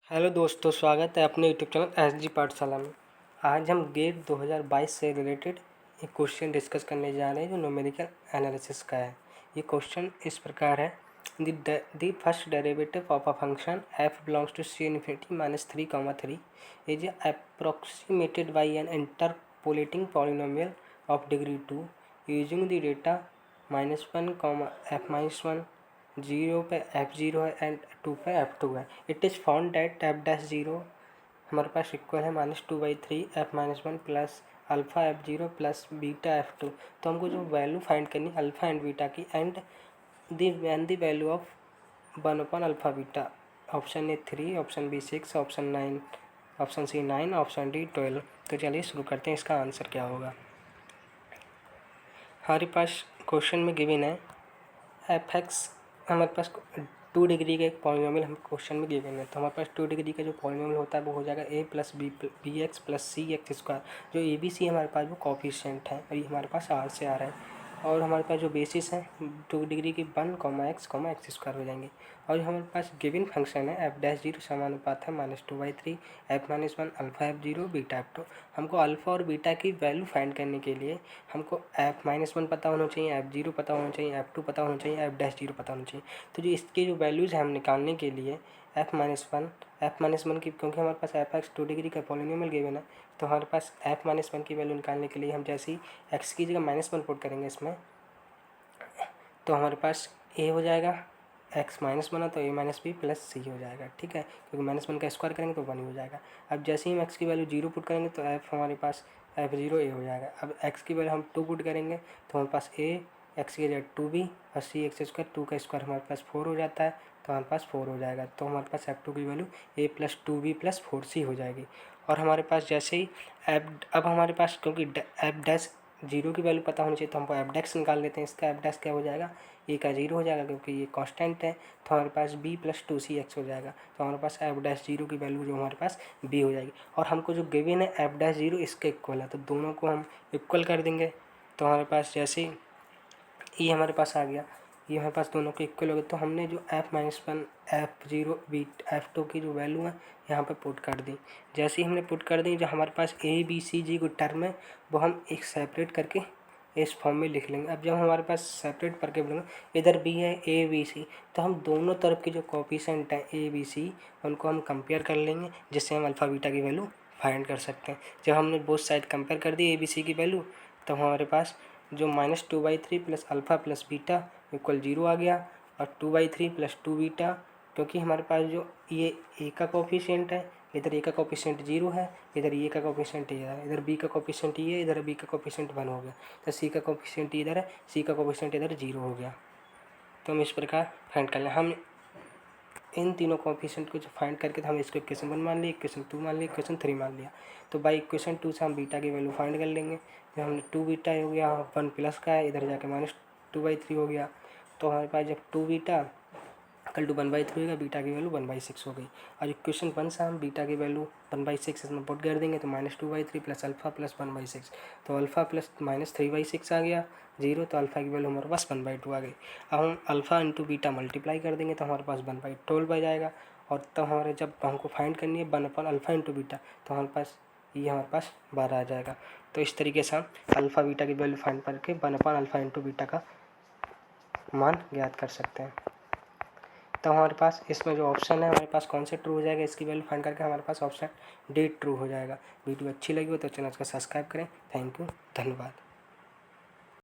Hello दोस्तों, स्वागत है अपने यूट्यूब चैनल एसजी पाठशाला में। आज हम गेट 2022 से रिलेटेड एक क्वेश्चन डिस्कस करने जा रहे हैं जो न्यूमेरिकल एनालिसिस का है। ये क्वेश्चन इस प्रकार है, the first derivative of a function F belongs to C infinity minus 3, 3 is approximated by an interpolating polynomial of degree 2 using the data -1, f-1 0 पे f0 है एंड 2 पे f2 है। It is found that f-0 हमारे पास equal है -2/3 f-1 plus alpha f0 plus beta f2। तो हमको जो value find करनी है अल्फ़ा एंड बीटा की एंड द वैल्यू ऑफ 1/अल्फ़ा beta. Option A 3, option B 6, option 9, option C 9, option D 12। तो चलिए शुरू करते हैं, इसका आंसर क्या होगा। हमारे पास क्वेश्चन में गिवन है एफ एक्स, हमारे पास 2 डिग्री का एक पॉलिनोमियल हम क्वेश्चन में गिवन है। तो हमारे पास 2 डिग्री का जो पॉलिनोमियल होता है वो हो जाएगा a plus B X plus C X square. जो ए बी सी हमारे पास वो कोफिशिएंट है और ये हमारे पास आर से आ रहा है। और हमारे पास जो बेसिस है 2 डिग्री की 1, एक्स स्क्वायर हो जाएंगे। और हमारे पास गिवन फंक्शन है f-0 समानुपात है -2/3 f-1 alpha f0 beta f2। हमको अल्फ़ा और बीटा की वैल्यू फाइंड करने के लिए हमको f-1 पता होना चाहिए, f0 पता होना चाहिए, f2 पता होना चाहिए, f-0 पता होना चाहिए। तो जो इसके जो वैल्यूज़ हैं हम निकालने के लिए f-1 की, क्योंकि हमारे पास f(x) 2 डिग्री का पॉलिनोमियल गिवन है, तो हमारे पास f-1 की वैल्यू निकालने के लिए हम जैसे ही x की जगह -1 पुट करेंगे इसमें, तो हमारे पास a हो जाएगा, x माइनस बना तो a-b प्लस c हो जाएगा। ठीक है, क्योंकि -1 का स्क्वायर करेंगे तो 1 ही हो जाएगा। अब जैसे ही हम x की वैल्यू 0 पुट करेंगे तो f हमारे पास f0 a हो जाएगा। अब x की वैल्यू हम 2 पुट करेंगे तो हमारे पास a, x की जगह 2b और c एक्स स्क्वायर, 2 का स्क्वायर हमारे पास 4 हो जाता है, तो हमारे पास 4 हो जाएगा। तो हमारे पास f2 की value a plus 2b plus 4c हो जाएगी। और हमारे पास जैसे ही अब हमारे पास क्योंकि f-0 की वैल्यू पता होनी चाहिए तो हमको f' निकाल लेते हैं। इसका f' क्या हो जाएगा, a का 0 हो जाएगा क्योंकि ये कांस्टेंट है। तो हमारे पास b प्लस 2c(x) हो जाएगा। तो हमारे पास f-0 की वैल्यू जो हमारे पास b हो जाएगी। और हमको जो गिवन है f-0 इसके इक्वल है, तो दोनों को हम इक्वल कर देंगे। तो हमारे पास जैसे ये हमारे पास आ गया, ये हमारे पास दोनों के इक्वल हो गए। तो हमने जो f-1 f0 बी f2 की जो वैल्यू है यहाँ पे पुट कर दी। जैसे ही हमने पुट कर दी, जो हमारे पास a b c g को टर्म है वो हम एक सेपरेट करके इस फॉर्म में लिख लेंगे। अब जब हमारे पास सेपरेट करके बोलेंगे, इधर b है a b c, तो हम दोनों तरफ की जो कोफिशिएंट है a b c उनको हम कंपेयर कर लेंगे, जिससे हम अल्फ़ा बीटा की वैल्यू फाइंड कर सकते हैं। जब हमने बोथ साइड कंपेयर कर दी a b c की वैल्यू, तो हमारे पास जो -2/3 plus alpha plus beta equal 0 आ गया। और 2/3 प्लस 2 बीटा, क्योंकि हमारे पास जो ये a का कोफिशिएंट है, इधर a का कोफिशिएंट 0 है, इधर a का कोफिशिएंट ये है, इधर b का कोफिशिएंट ये है, इधर b का कोफिशिएंट 1 हो गया। तो c का कोफिशिएंट इधर है, c का कोफिशिएंट इधर 0 हो गया। तो हम इस प्रकार फाइंड कर लें। हम इन तीनों कोफिशिएंट को जो फाइंड करके तो हम इसको इक्वेशन 1 मान लिया, इक्वेशन 2 मान लिया, इक्वेशन 3 मान लिया। तो बाई इक्वेशन 2 से हम बीटा की वैल्यू फाइंड कर लेंगे। जब हमने 2 बीटा हो गया, 1 प्लस का है, इधर जाके -2/3 हो गया। तो हमारे पास जब 2 बीटा इक्वल टू 1/3 होगा, बीटा की वैल्यू 1/6 हो गई। और इक्वेशन 1 से हम बीटा की वैल्यू 1/6 इसमें पुट कर देंगे, तो -2/3 प्लस अल्फ़ा प्लस 1/6, तो अल्फ़ा प्लस -3/6 आ गया 0। तो अल्फ़ा की वैल्यू हमारे पास 1/2 आ गई। अब हम अल्फ़ा इंटू बीटा मल्टीप्लाई कर देंगे तो हमारे पास 1/12 आ जाएगा। और तब हमारे जब हमको फाइंड करनी है 1/अल्फ़ा इंटू बीटा, तो हमारे पास ये हमारे पास 12 आ जाएगा। तो इस तरीके से हम अल्फ़ा बीटा की वैल्यू फाइंड करके 1/अल्फ़ा इंटू बीटा का मान ज्ञात कर सकते हैं। तो हमारे पास इसमें जो ऑप्शन है हमारे पास कौन से ट्रू हो जाएगा, इसकी वैल्यू फाइंड करके हमारे पास ऑप्शन डी ट्रू हो जाएगा। वीडियो अच्छी लगी हो तो चैनल को सब्सक्राइब करें। थैंक यू, धन्यवाद।